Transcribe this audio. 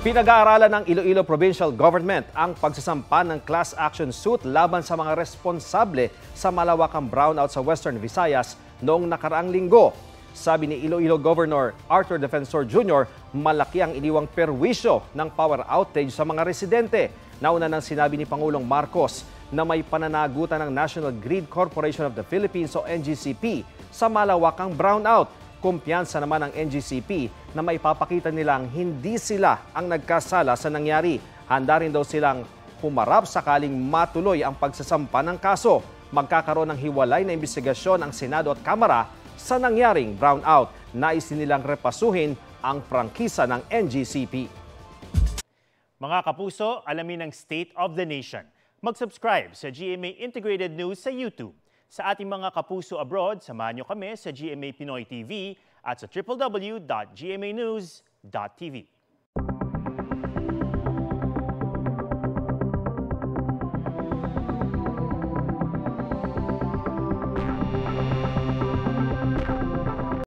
Pinag-aaralan ng Iloilo Provincial Government ang pagsasampa ng class action suit laban sa mga responsable sa malawakang brownout sa Western Visayas noong nakaraang linggo. Sabi ni Iloilo Governor Arthur Defensor Jr., malaki ang iniwang perwisyo ng power outage sa mga residente. Nauna nang sinabi ni Pangulong Marcos na may pananagutan ng National Grid Corporation of the Philippines o NGCP sa malawakang brownout. Kumpiyansa naman ng NGCP na may papakita nilang hindi sila ang nagkasala sa nangyari. Handa rin daw silang humarap sakaling matuloy ang pagsasampa ng kaso. Magkakaroon ng hiwalay na imbestigasyon ang Senado at Kamara sa nangyaring brownout. Nais nilang repasuhin ang prangkisa ng NGCP. Mga kapuso, alamin ang State of the Nation. Mag-subscribe sa GMA Integrated News sa YouTube. Sa ating mga kapuso abroad, samahan niyo kami sa GMA Pinoy TV at sa www.gmanews.tv.